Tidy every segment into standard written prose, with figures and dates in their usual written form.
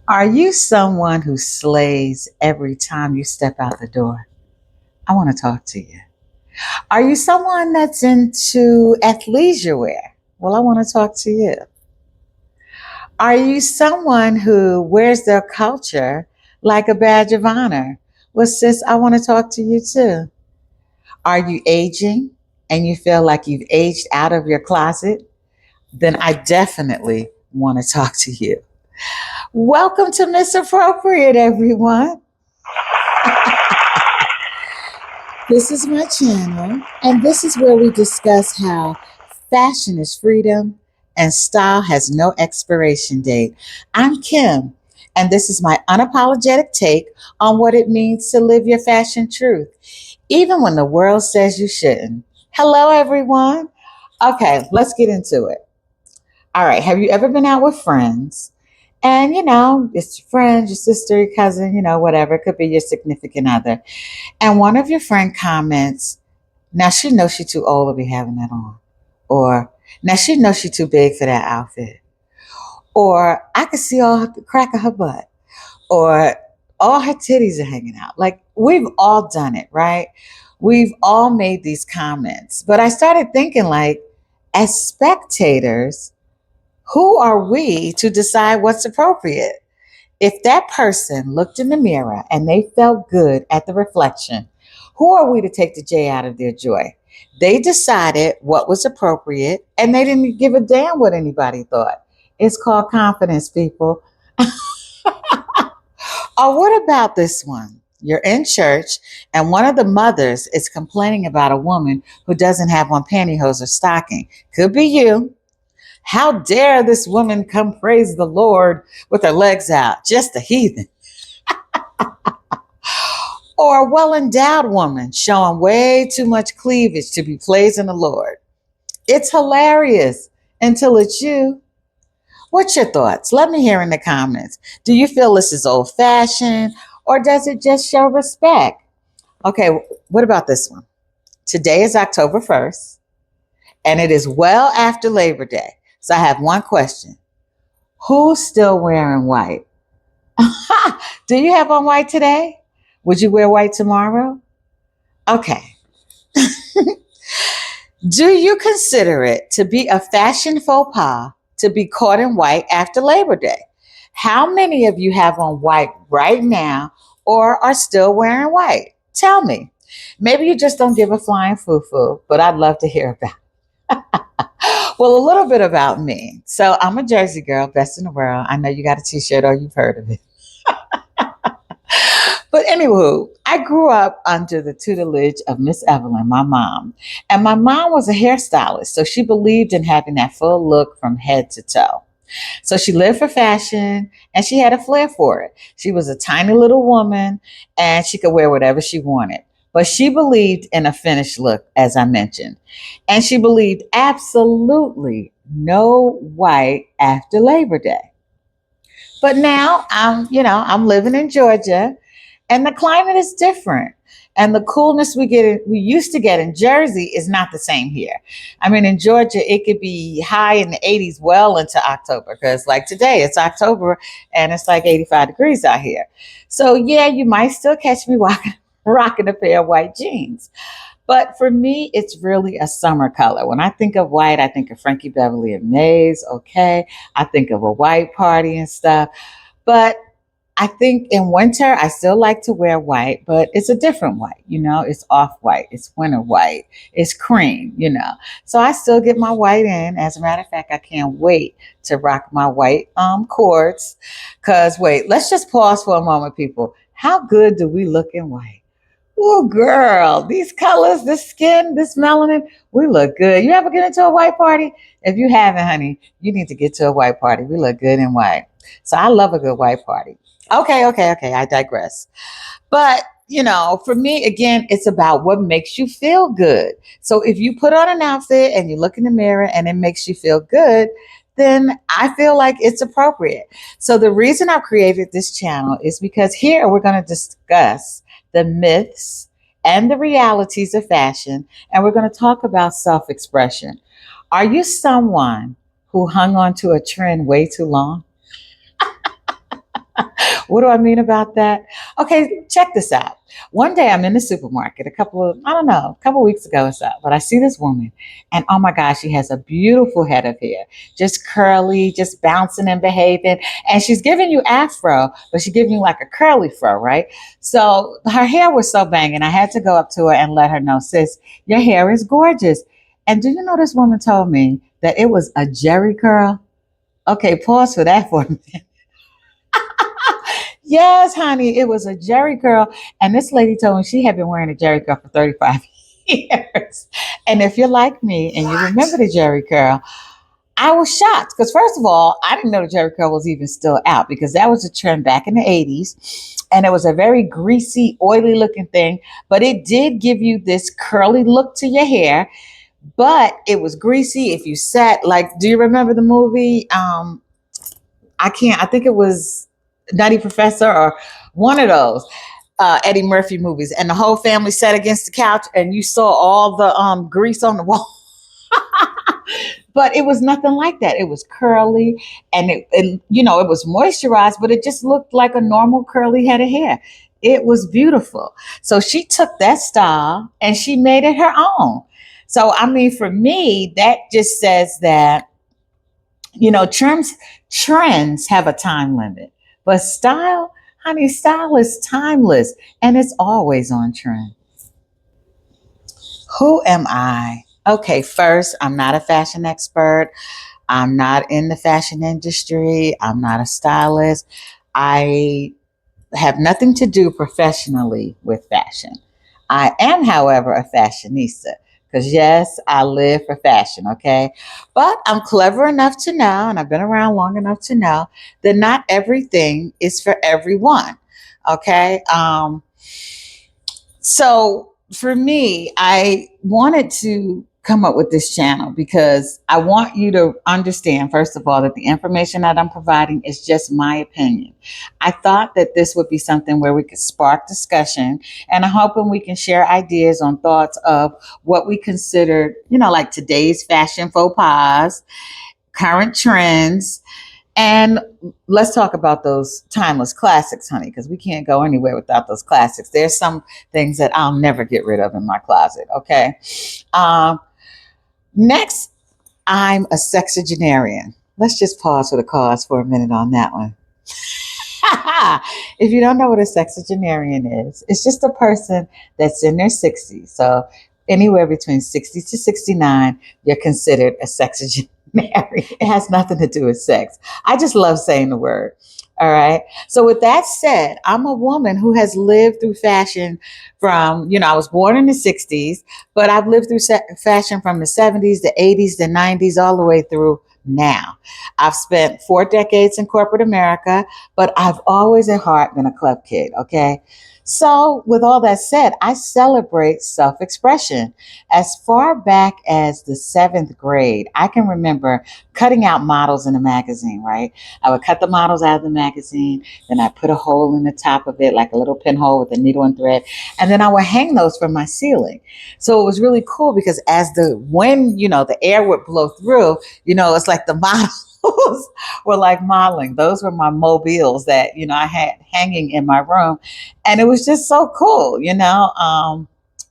Are you someone who slays every time you step out the door? I want to talk to you. Are you someone that's into athleisure wear? Well, I want to talk to you. Are you someone who wears their culture like a badge of honor? Well, sis, I want to talk to you too. Are you aging and you feel like you've aged out of your closet? Then I definitely want to talk to you. Welcome to Miss Appropriate, everyone. This is my channel, and this is where we discuss how fashion is freedom and style has no expiration date. I'm Kim, and this is my unapologetic take on what it means to live your fashion truth, even when the world says you shouldn't. Hello, everyone. Okay, let's get into it. All right, have you ever been out with friends? And it's your friend, your sister, your cousin, whatever. It could be your significant other. And one of your friend comments, now she knows she's too old to be having that on. Or now she knows she's too big for that outfit. Or I could see all the crack of her butt. Or all her titties are hanging out. Like we've all done it, right? We've all made these comments. But I started thinking like, as spectators, who are we to decide what's appropriate? If that person looked in the mirror and they felt good at the reflection, who are we to take the J out of their joy? They decided what was appropriate and they didn't give a damn what anybody thought. It's called confidence, people. Or what about this one? You're in church and one of the mothers is complaining about a woman who doesn't have on pantyhose or stocking. Could be you. How dare this woman come praise the Lord with her legs out? Just a heathen. Or a well endowed woman showing way too much cleavage to be praising the Lord. It's hilarious until it's you. What's your thoughts? Let me hear in the comments. Do you feel this is old fashioned or does it just show respect? Okay, what about this one? Today is October 1st and it is well after Labor Day. So I have one question. Who's still wearing white? Do you have on white today? Would you wear white tomorrow? Okay. Do you consider it to be a fashion faux pas to be caught in white after Labor Day? How many of you have on white right now or are still wearing white? Tell me. Maybe you just don't give a flying foo-foo, but I'd love to hear about it. Well, a little bit about me. So I'm a Jersey girl, best in the world. I know you got a t-shirt or you've heard of it. But anywho, I grew up under the tutelage of Miss Evelyn, my mom. And my mom was a hairstylist, so she believed in having that full look from head to toe. So she lived for fashion and she had a flair for it. She was a tiny little woman and she could wear whatever she wanted. But she believed in a finished look, as I mentioned. And she believed absolutely no white after Labor Day. But now I'm living in Georgia and the climate is different. And the coolness we used to get in Jersey is not the same here. I mean, in Georgia, it could be high in the 80s well into October because, like today, it's October and it's like 85 degrees out here. So, yeah, you might still catch me rocking a pair of white jeans. But for me, it's really a summer color. When I think of white, I think of Frankie Beverly and Mays. Okay. I think of a white party and stuff. But I think in winter, I still like to wear white, but it's a different white. It's off white, it's winter white, it's cream. So I still get my white in. As a matter of fact, I can't wait to rock my white cords. Because, wait, let's just pause for a moment, people. How good do we look in white? Oh, girl, these colors, this skin, this melanin, we look good. You ever get into a white party? If you haven't, honey, you need to get to a white party. We look good in white. So I love a good white party. Okay. I digress. But, for me, again, it's about what makes you feel good. So if you put on an outfit and you look in the mirror and it makes you feel good, then I feel like it's appropriate. So the reason I've created this channel is because here we're going to discuss the myths and the realities of fashion, and we're going to talk about self expression. Are you someone who hung on to a trend way too long? What do I mean about that? Okay, check this out. One day I'm in the supermarket, a couple weeks ago or so, but I see this woman and oh my gosh, she has a beautiful head of hair, just curly, just bouncing and behaving. And she's giving you afro, but she's giving you like a curly fro, right? So her hair was so banging. I had to go up to her and let her know, sis, your hair is gorgeous. And do you know this woman told me that it was a Jerry curl? Okay, pause for that for a minute. Yes, honey, it was a Jerry curl. And this lady told me she had been wearing a Jerry curl for 35 years. And if you're like me and you remember the Jerry curl, I was shocked because, first of all, I didn't know the Jerry curl was even still out because that was a trend back in the 80s. And it was a very greasy, oily looking thing, but it did give you this curly look to your hair. But it was greasy. If you sat, like, do you remember the movie? I think it was Nutty Professor or one of those Eddie Murphy movies. And the whole family sat against the couch and you saw all the grease on the wall. But it was nothing like that. It was curly and it was moisturized, but it just looked like a normal curly head of hair. It was beautiful. So she took that style and she made it her own. So, I mean, for me, that just says that, trends have a time limit, but style, honey, style is timeless and it's always on trend. Who am I? Okay, first, I'm not a fashion expert. I'm not in the fashion industry. I'm not a stylist. I have nothing to do professionally with fashion. I am, however, a fashionista because, yes, I live for fashion, okay? But I'm clever enough to know, and I've been around long enough to know that not everything is for everyone, okay? So for me, I wanted to come up with this channel because I want you to understand, first of all, that the information that I'm providing is just my opinion. I thought that this would be something where we could spark discussion, and I'm hoping we can share ideas on thoughts of what we consider, like today's fashion faux pas, current trends, and let's talk about those timeless classics, honey, because we can't go anywhere without those classics. There's some things that I'll never get rid of in my closet, okay? Um, Next, I'm a sexagenarian. Let's just pause for the cause for a minute on that one. If you don't know what a sexagenarian is, it's just a person that's in their 60s. So anywhere between 60 to 69, you're considered a sexagenarian. It has nothing to do with sex. I just love saying the word. All right. So with that said, I'm a woman who has lived through fashion from, I was born in the 60s, but I've lived through fashion from the 70s, the 80s, the 90s, all the way through now. I've spent 4 decades in corporate America, but I've always at heart been a club kid. Okay. So, with all that said, I celebrate self expression. As far back as the seventh grade, I can remember cutting out models in a magazine, right? I would cut the models out of the magazine, then I put a hole in the top of it, like a little pinhole with a needle and thread, and then I would hang those from my ceiling. So, it was really cool because as the wind, the air would blow through, it's like the model were like modeling. Those were my mobiles that, I had hanging in my room. And it was just so cool,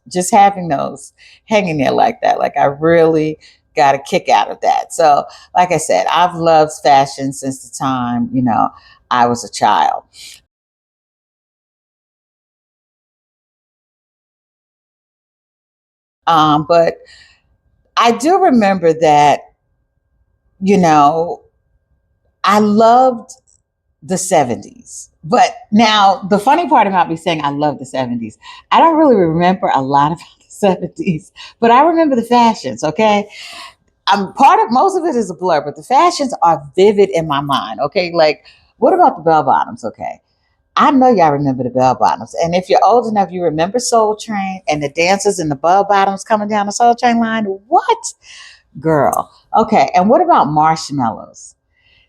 just having those hanging there like that. Like I really got a kick out of that. So, like I said, I've loved fashion since the time, I was a child. But I do remember that, you know, I loved the 70s. But now the funny part about me saying I love the 70s, I don't really remember a lot about the 70s, but I remember the fashions, okay? I'm part of most of it is a blur, but the fashions are vivid in my mind, okay? Like, what about the bell bottoms, okay? I know y'all remember the bell bottoms. And if you're old enough, you remember Soul Train and the dancers in the bell bottoms coming down the Soul Train line. What? Girl. Okay. And what about marshmallows?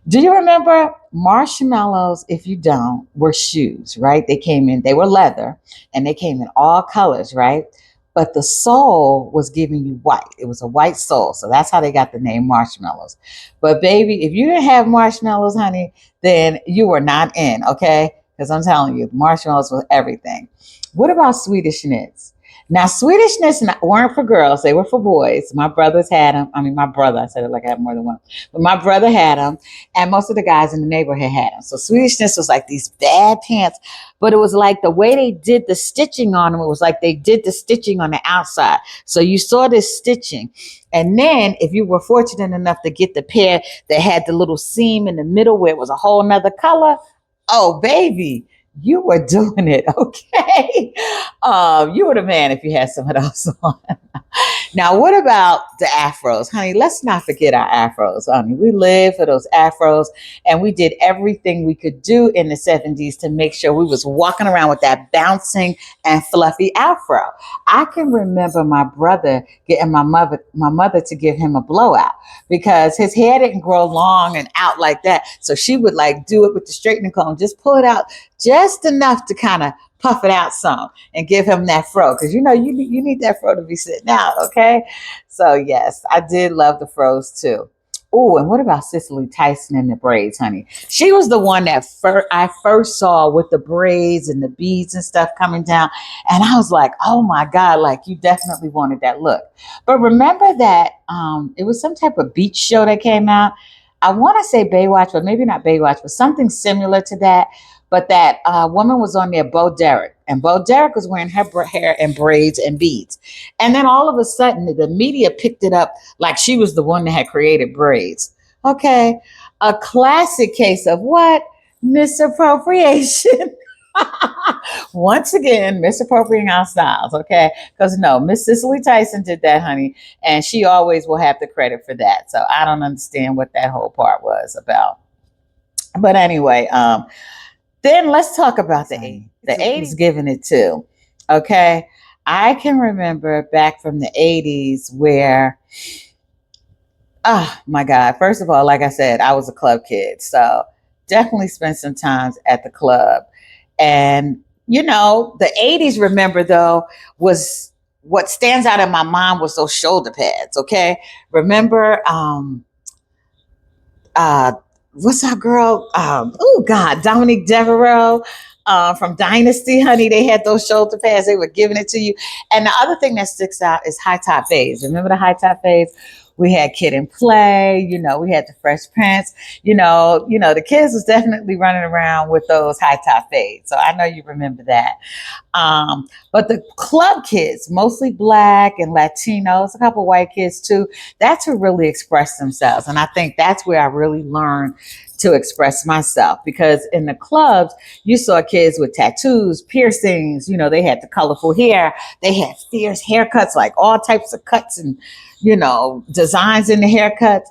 Do you remember marshmallows? If you don't, were shoes, right? They were leather and they came in all colors, right? But the sole was giving you white. It was a white sole. So that's how they got the name marshmallows. But baby, if you didn't have marshmallows, honey, then you were not in, okay? because I'm telling you, marshmallows was everything. What about Swedish knits? Now, Swedish knits weren't for girls; they were for boys. My brothers had them. I mean, my brother. I said it like I had more than one, but my brother had them, and most of the guys in the neighborhood had them. So Swedish knits was like these bad pants, but it was like the way they did the stitching on them. It was like they did the stitching on the outside, so you saw this stitching. And then, if you were fortunate enough to get the pair that had the little seam in the middle where it was a whole nother color, oh baby, you were doing it, okay? You were the man if you had some of those on. Now, what about the afros? Honey, let's not forget our afros, honey. We lived for those afros, and we did everything we could do in the 70s to make sure we was walking around with that bouncing and fluffy afro. I can remember my brother getting my mother to give him a blowout because his hair didn't grow long and out like that. So she would like do it with the straightening comb, just pull it out just enough to kind of puff it out some and give him that fro, because you know you need that fro to be sitting out, okay? So yes, I did love the fros too. Oh, and what about Cicely Tyson and the braids, honey? She was the one that I first saw with the braids and the beads and stuff coming down, and I was like, oh my God, like you definitely wanted that look. But remember that it was some type of beach show that came out. I want to say Baywatch, but maybe not Baywatch, but something similar to that. But that woman was on there, Bo Derek. And Bo Derek was wearing her hair in braids and beads. And then all of a sudden, the media picked it up like she was the one that had created braids. Okay. A classic case of what? Misappropriation. Once again, misappropriating our styles, okay? Because no, Miss Cicely Tyson did that, honey, and she always will have the credit for that. So I don't understand what that whole part was about. But anyway, then let's talk about the 80s. The 80s giving it too. Okay. I can remember back from the 80s where, oh my God, first of all, like I said, I was a club kid. So definitely spent some times at the club. And, you know, the 80s, remember though, was what stands out in my mind was those shoulder pads. Okay. Remember, what's our girl? Oh God, Dominique Devereaux from Dynasty, honey. They had those shoulder pads. They were giving it to you. And the other thing that sticks out is high top fades. Remember the high top fades? We had Kid and Play. You know, we had the Fresh Prince. You know, the kids was definitely running around with those high top fades. So I know you remember that. But the club kids, mostly Black and Latinos, a couple white kids too, that's who really express themselves. And I think that's where I really learned to express myself, because in the clubs, you saw kids with tattoos, piercings, you know, they had the colorful hair, they had fierce haircuts, like all types of cuts and, you know, designs in the haircuts.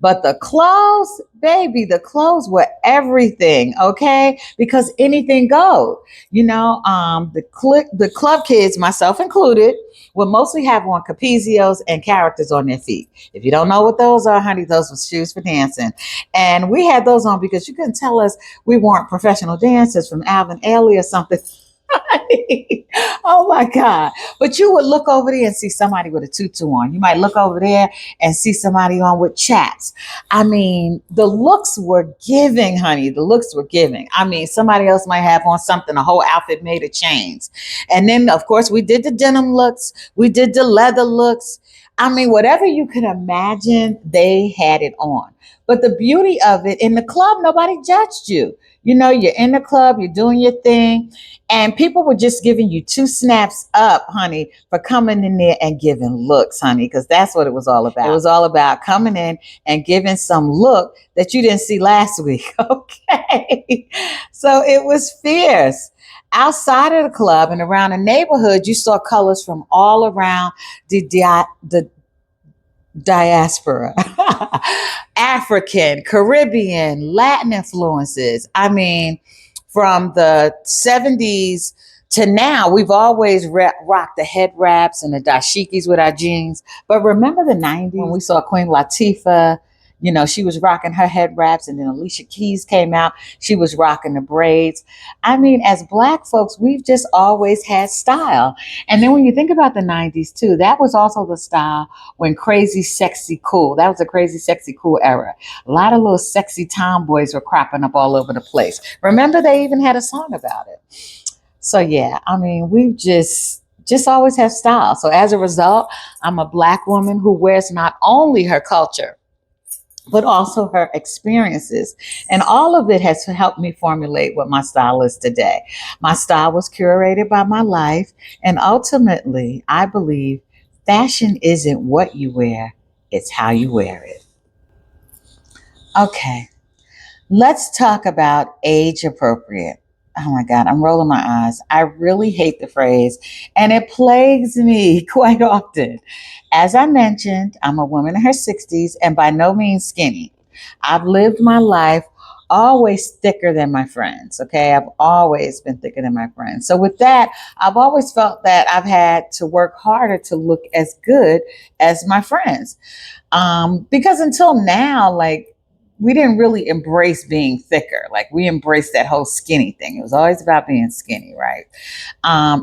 But the clothes, baby, the clothes were everything, okay? Because anything goes. You know, the club kids, myself included, would mostly have on capezios and characters on their feet. If you don't know what those are, honey, those were shoes for dancing. And we had those on because you couldn't tell us we weren't professional dancers from Alvin Ailey or something. Oh my God. But you would look over there and see somebody with a tutu on. You might look over there and see somebody on with chaps. I mean, the looks were giving, honey. The looks were giving. I mean, somebody else might have on something, a whole outfit made of chains. And then, of course, we did the denim looks. We did the leather looks. I mean, whatever you can imagine, they had it on. But the beauty of it, in the club, nobody judged you. You know, you're in the club, you're doing your thing, and people were just giving you two snaps up, honey, for coming in there and giving looks, honey, because that's what it was all about. It was all about coming in and giving some look that you didn't see last week, okay? So it was fierce. Outside of the club and around the neighborhood, you saw colors from all around the diaspora. African, Caribbean, Latin influences. I mean, from the 70s to now, we've always rocked the head wraps and the dashikis with our jeans. But remember the 90s when we saw Queen Latifah, You know, she was rocking her head wraps, and then Alicia Keys came out. She was rocking the braids. I mean, as Black folks, we've just always had style. And then when you think about the 90s too, that was also the style when crazy, sexy, cool. That was a crazy, sexy, cool era. A lot of little sexy tomboys were cropping up all over the place. Remember, they even had a song about it. So yeah, I mean, we've just always have style. So as a result, I'm a Black woman who wears not only her culture, but also her experiences. And all of it has helped me formulate what my style is today. My style was curated by my life. And ultimately, I believe fashion isn't what you wear, it's how you wear it. Okay, let's talk about age appropriate. Oh my God, I'm rolling my eyes. I really hate the phrase, and it plagues me quite often. As I mentioned, I'm a woman in her 60s and by no means skinny. I've lived my life always thicker than my friends. Okay, I've always been thicker than my friends. So, with that, I've always felt that I've had to work harder to look as good as my friends. Because until now, like, we didn't really embrace being thicker. Like, we embraced that whole skinny thing. It was always about being skinny, right?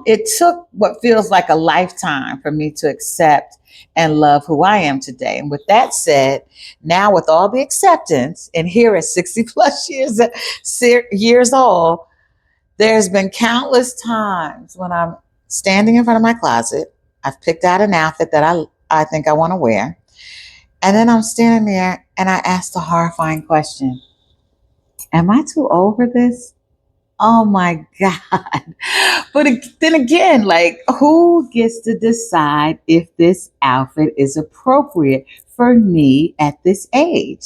It took what feels like a lifetime for me to accept and love who I am today. And with that said, now with all the acceptance, and here at 60 plus years old, there's been countless times when I'm standing in front of my closet. I've picked out an outfit that I think I want to wear. And then I'm standing there and I ask the horrifying question: am I too old for this? Oh my God. But then again, like, who gets to decide if this outfit is appropriate for me at this age?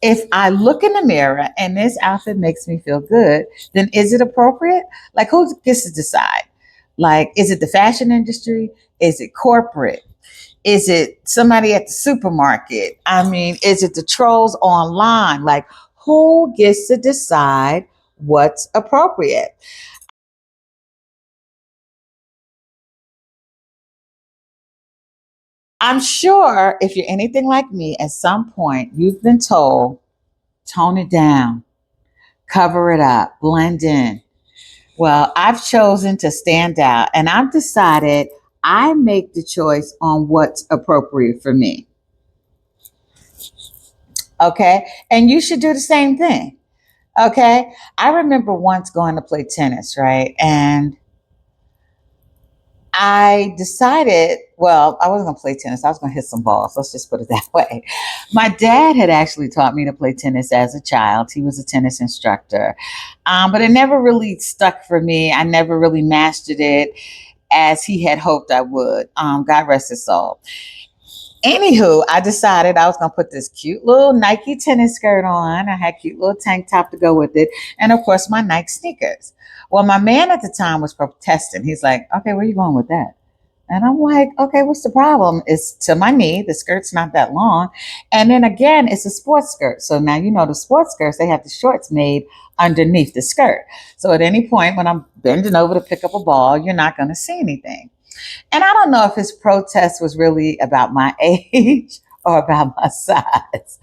If I look in the mirror and this outfit makes me feel good, then is it appropriate? Like, who gets to decide? Like, is it the fashion industry? Is it corporate? Is it somebody at the supermarket? I mean, is it the trolls online? Like, who gets to decide what's appropriate? I'm sure if you're anything like me, at some point you've been told, tone it down, cover it up, blend in. Well, I've chosen to stand out and I've decided I make the choice on what's appropriate for me. Okay. And you should do the same thing. Okay. I remember once going to play tennis, right? And I decided, well, I wasn't going to play tennis. I was going to hit some balls. Let's just put it that way. My dad had actually taught me to play tennis as a child. He was a tennis instructor. But it never really stuck for me. I never really mastered it as he had hoped I would. God rest his soul. Anywho, I decided I was going to put this cute little Nike tennis skirt on. I had a cute little tank top to go with it. And of course, my Nike sneakers. Well, my man at the time was protesting. He's like, okay, where are you going with that? And I'm like, okay, what's the problem? It's to my knee. The skirt's not that long. And then again, it's a sports skirt. So now, you know, the sports skirts, they have the shorts made underneath the skirt. So at any point when I'm bending over to pick up a ball, you're not going to see anything. And I don't know if his protest was really about my age or about my size,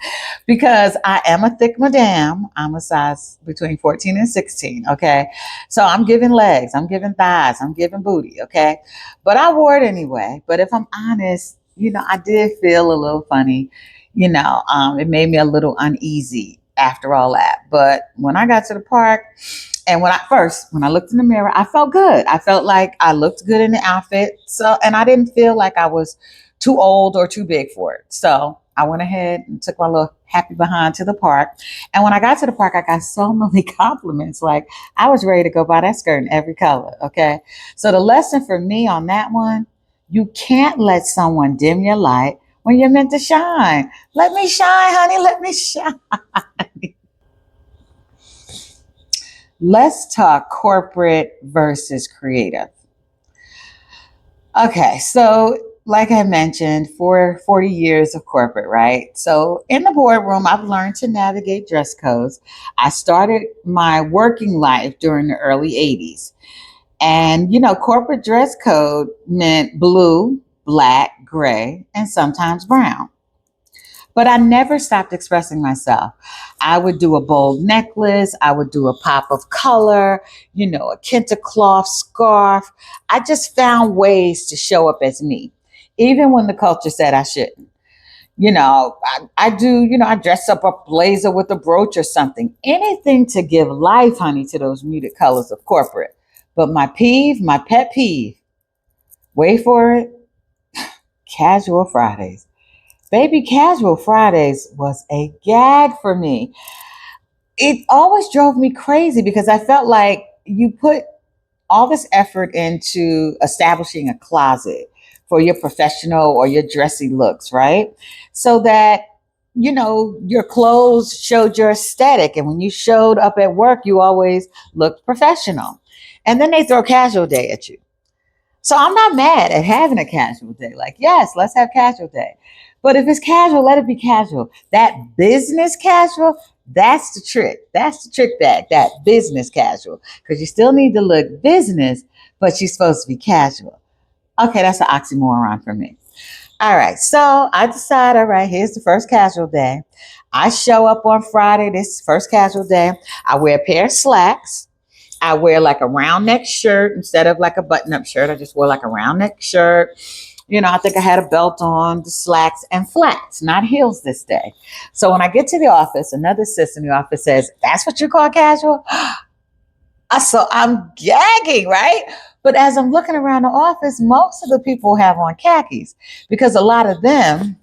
because I am a thick madam. I'm a size between 14 and 16. Okay. So I'm giving legs, I'm giving thighs, I'm giving booty. Okay. But I wore it anyway. But if I'm honest, you know, I did feel a little funny. You know, it made me a little uneasy after all that. But when I got to the park, and when I looked in the mirror, I felt good. I felt like I looked good in the outfit. So, and I didn't feel like I was too old or too big for it. So I went ahead and took my little happy behind to the park. And when I got to the park, I got so many compliments. Like, I was ready to go buy that skirt in every color. Okay. So the lesson for me on that one: you can't let someone dim your light when you're meant to shine. Let me shine, honey. Let me shine. Let's talk corporate versus creative. Okay, so like I mentioned, for 40 years of corporate, right? So in the boardroom, I've learned to navigate dress codes. I started my working life during the early 80s. And, you know, corporate dress code meant blue, black, gray, and sometimes brown. But I never stopped expressing myself. I would do a bold necklace. I would do a pop of color, a kente cloth scarf. I just found ways to show up as me, even when the culture said I shouldn't. I do, I dress up a blazer with a brooch or something. Anything to give life, honey, to those muted colors of corporate. But my pet peeve, wait for it, casual Fridays. Baby, casual Fridays was a gag for me. It always drove me crazy because I felt like you put all this effort into establishing a closet for your professional or your dressy looks, right? So that, your clothes showed your aesthetic. And when you showed up at work, you always looked professional. And then they throw casual day at you. So I'm not mad at having a casual day. Like, yes, let's have casual day. But if it's casual, let it be casual. That business casual, that's the trick. That's the trick bag, that business casual. Because you still need to look business, but you're supposed to be casual. Okay, that's an oxymoron for me. All right, so I decide, all right, here's the first casual day. I show up on Friday, this first casual day. I wear a pair of slacks. I wear like a round neck shirt instead of like a button up shirt. I just wear like a round neck shirt. I think I had a belt on, the slacks, and flats, not heels this day. So when I get to the office, another sis in the office says, "That's what you call casual?" So I'm gagging, right? But as I'm looking around the office, most of the people have on khakis because a lot of them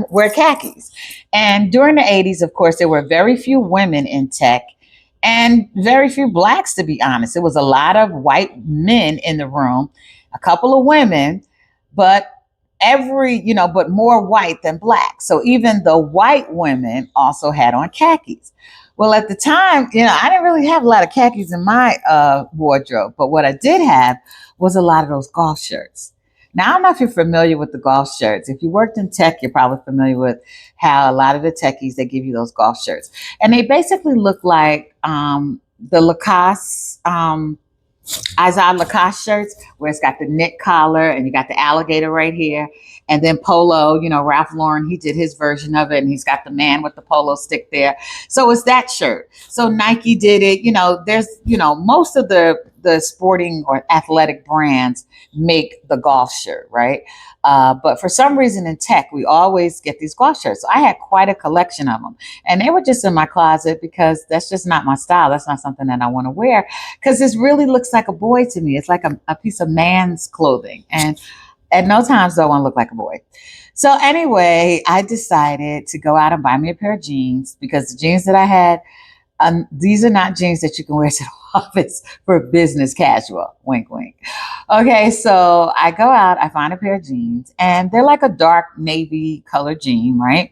wear khakis. And during the 80s, of course, there were very few women in tech and very few blacks, to be honest. It was a lot of white men in the room, a couple of women, but but more white than black. So even the white women also had on khakis. Well, at the time, I didn't really have a lot of khakis in my wardrobe, but what I did have was a lot of those golf shirts. Now, I don't know if you're familiar with the golf shirts. If you worked in tech, you're probably familiar with how a lot of the techies, they give you those golf shirts. And they basically look like the Lacoste, Isaiah Lacoste shirts, where it's got the knit collar and you got the alligator right here. And then polo, Ralph Lauren, he did his version of it and he's got the man with the polo stick there. So it's that shirt. So Nike did it. There's, most of the sporting or athletic brands make the golf shirt, right? But for some reason in tech, we always get these golf shirts. So I had quite a collection of them. And they were just in my closet because that's just not my style. That's not something that I want to wear because this really looks like a boy to me. It's like a piece of man's clothing. And at no times do I want to look like a boy. So anyway, I decided to go out and buy me a pair of jeans because the jeans that I had, these are not jeans that you can wear to the office for business casual. Wink, wink. Okay, so I go out, I find a pair of jeans, and they're like a dark navy color jean, right?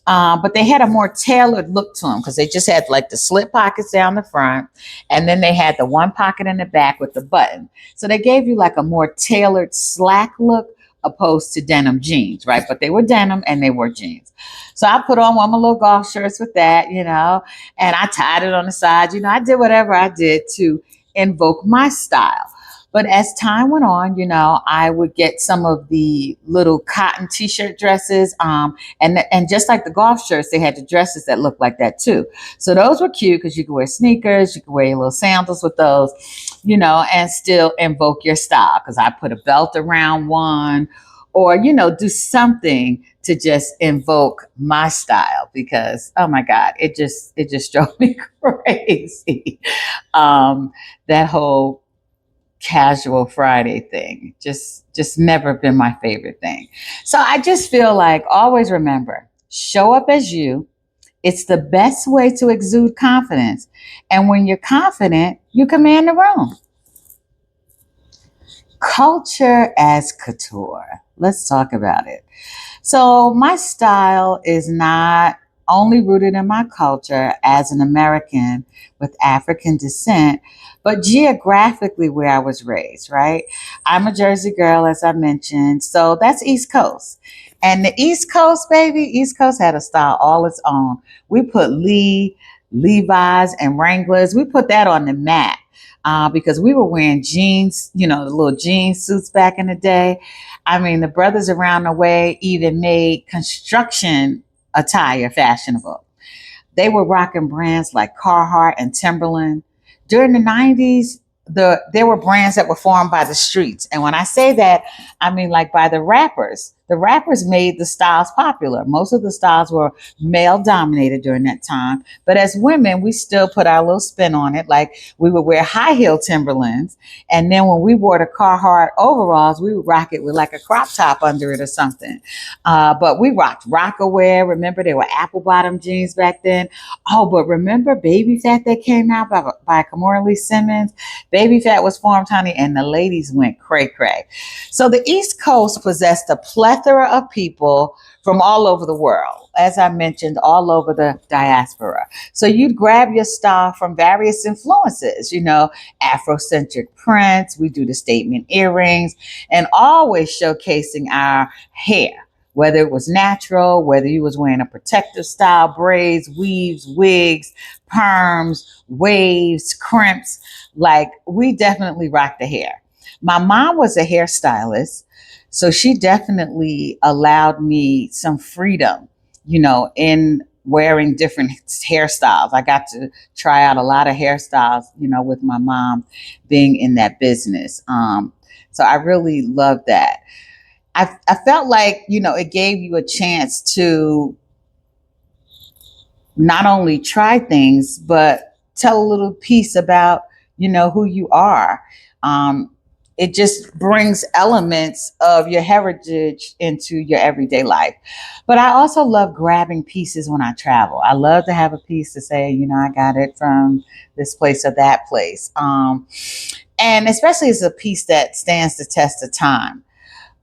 But they had a more tailored look to them because they just had like the slit pockets down the front, and then they had the one pocket in the back with the button. So they gave you like a more tailored slack look opposed to denim jeans, right? But they were denim and they were jeans. So I put on one of my little golf shirts with that, and I tied it on the side. I did whatever I did to invoke my style. But as time went on, I would get some of the little cotton t-shirt dresses. And just like the golf shirts, they had the dresses that looked like that too. So those were cute because you could wear sneakers, you could wear your little sandals with those, and still invoke your style. Because I put a belt around one or, do something to just invoke my style because, oh my God, it just drove me crazy. That whole casual Friday thing just never been my favorite thing. So I just feel like always remember, show up as you. It's the best way to exude confidence. And when you're confident, you command the room. Culture as couture. Let's talk about it. So my style is not only rooted in my culture as an American with African descent, but geographically where I was raised, right? I'm a Jersey girl, as I mentioned. So that's East Coast. And the East Coast, baby, East Coast had a style all its own. We put Levi's and Wranglers. We put that on the map because we were wearing jeans, the little jean suits back in the day. I mean, the brothers around the way even made construction attire fashionable. They were rocking brands like Carhartt and Timberland. During the 90s, there were brands that were formed by the streets. And when I say that, I mean like by the rappers. The rappers made the styles popular. Most of the styles were male dominated during that time. But as women, we still put our little spin on it. Like we would wear high heel Timberlands. And then when we wore the Carhartt overalls, we would rock it with like a crop top under it or something. But we rocked Rockaware. Remember, there were apple bottom jeans back then. Oh, but remember Baby Fat that came out by Kamora Lee Simmons? Baby Fat was formed, honey, and the ladies went cray cray. So the East Coast possessed a plethora of people from all over the world. As I mentioned, all over the diaspora. So you'd grab your style from various influences, Afrocentric prints. We do the statement earrings, and always showcasing our hair, whether it was natural, whether you was wearing a protective style, braids, weaves, wigs, perms, waves, crimps. Like we definitely rocked the hair. My mom was a hairstylist, so she definitely allowed me some freedom, in wearing different hairstyles. I got to try out a lot of hairstyles, with my mom being in that business. So I really loved that. I felt like, it gave you a chance to not only try things, but tell a little piece about, who you are. It just brings elements of your heritage into your everyday life. But I also love grabbing pieces when I travel. I love to have a piece to say, I got it from this place or that place. And especially as a piece that stands the test of time.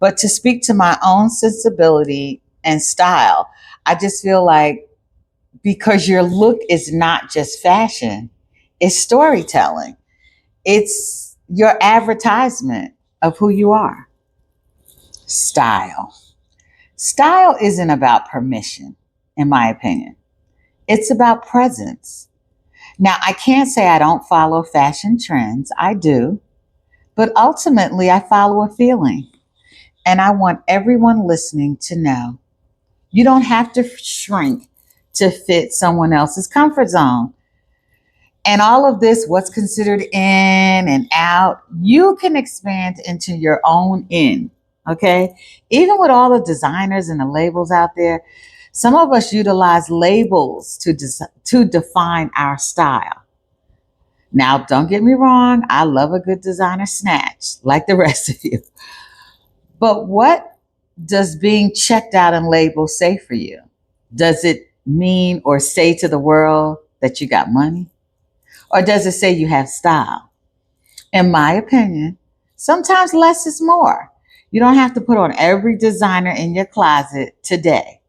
But to speak to my own sensibility and style, I just feel like because your look is not just fashion, it's storytelling. It's your advertisement of who you are. Style. Style isn't about permission, in my opinion. It's about presence. Now, I can't say I don't follow fashion trends. I do. But ultimately, I follow a feeling. And I want everyone listening to know you don't have to shrink to fit someone else's comfort zone. And all of this, what's considered in and out, you can expand into your own in. Okay. Even with all the designers and the labels out there, some of us utilize labels to define our style. Now, don't get me wrong. I love a good designer snatch like the rest of you. But what does being checked out and labeled say for you? Does it mean or say to the world that you got money? Or does it say you have style? In my opinion, sometimes less is more. You don't have to put on every designer in your closet today.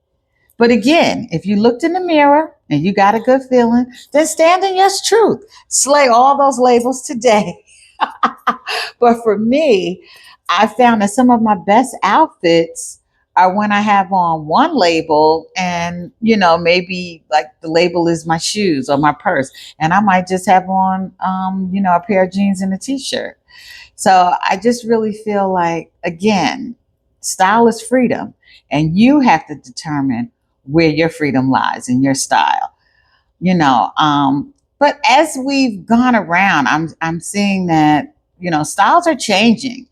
But again, if you looked in the mirror and you got a good feeling, then stand in your truth. Slay all those labels today. But for me, I found that some of my best outfits are when I have on one label and, maybe like the label is my shoes or my purse. And I might just have on, a pair of jeans and a t-shirt. So I just really feel like, again, style is freedom. And you have to determine where your freedom lies in your style, But as we've gone around, I'm seeing that, styles are changing.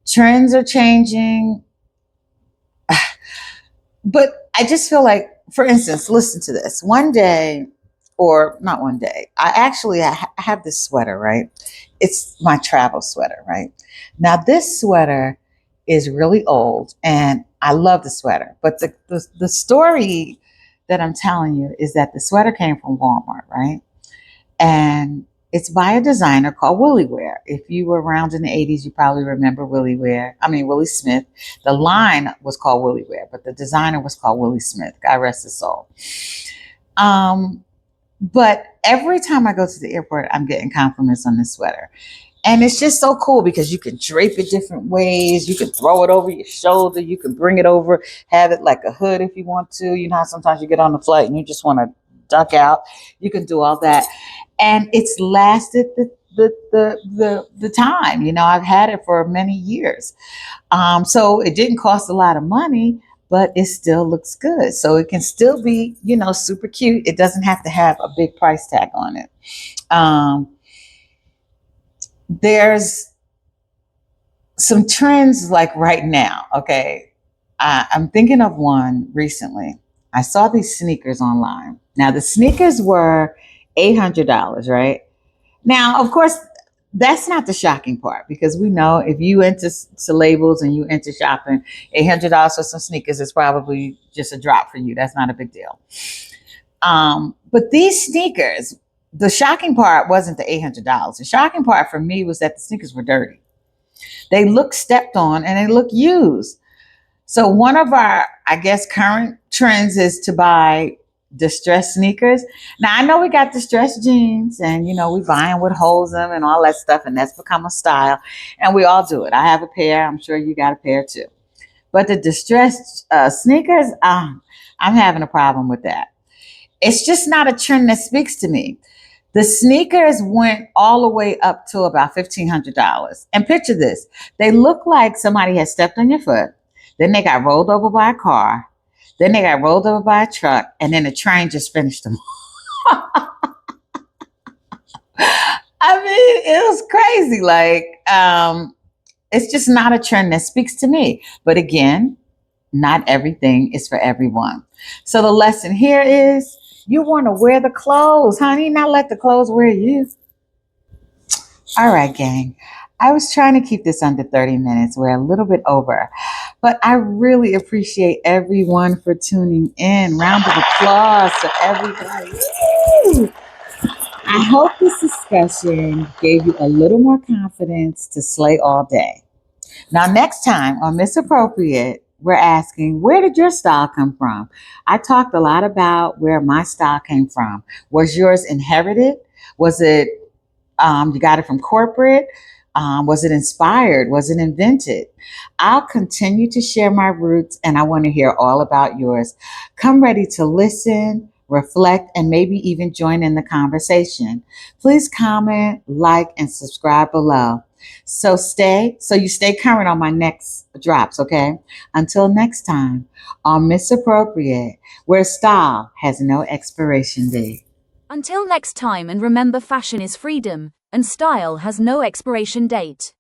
Trends are changing. But I just feel like, for instance, listen to this. One day, or not one day, I have this sweater, right? It's my travel sweater, right? Now, this sweater is really old and I love the sweater. But the story that I'm telling you is that the sweater came from Walmart, right? And it's by a designer called Willie Wear. If you were around in the 80s, you probably remember Willie Smith. The line was called Willie Wear, but the designer was called Willie Smith. God rest his soul. But every time I go to the airport, I'm getting compliments on this sweater. And it's just so cool because you can drape it different ways. You can throw it over your shoulder. You can bring it over, have it like a hood if you want to. You know how sometimes you get on the flight and you just want to duck out. You can do all that. And it's lasted the time. I've had it for many years. So it didn't cost a lot of money, but it still looks good. So it can still be, super cute. It doesn't have to have a big price tag on it. Um, there's some trends like right now. Okay. I'm thinking of one recently. I saw these sneakers online. Now, the sneakers were $800, right? Now, of course, that's not the shocking part because we know if you into labels and you into shopping, $800 for some sneakers is probably just a drop for you. That's not a big deal. But these sneakers, the shocking part wasn't the $800. The shocking part for me was that the sneakers were dirty. They look stepped on and they look used. So one of our, I guess, current trends is to buy distressed sneakers. Now I know we got distressed jeans and we buying with holes in them and all that stuff, and that's become a style. And we all do it. I have a pair. I'm sure you got a pair too. But the distressed sneakers, I'm having a problem with that. It's just not a trend that speaks to me. The sneakers went all the way up to about $1,500. And picture this. They look like somebody had stepped on your foot. Then they got rolled over by a car. Then they got rolled over by a truck. And then the train just finished them. I mean, it was crazy. Like, it's just not a trend that speaks to me. But again, not everything is for everyone. So the lesson here is you want to wear the clothes, honey, not let the clothes wear you. All right, gang. I was trying to keep this under 30 minutes. We're a little bit over, but I really appreciate everyone for tuning in. Round of applause to everybody. Woo! I hope this discussion gave you a little more confidence to slay all day. Now, next time on Misappropriate, we're asking, where did your style come from? I talked a lot about where my style came from. Was yours inherited? Was it you got it from corporate? Was it inspired? Was it invented? I'll continue to share my roots and I want to hear all about yours. Come ready to listen, reflect, and maybe even join in the conversation. Please comment, like, and subscribe below. So you stay current on my next drops, okay? Until next time, on Misappropriate, where style has no expiration date. Until next time, and remember, fashion is freedom, and style has no expiration date.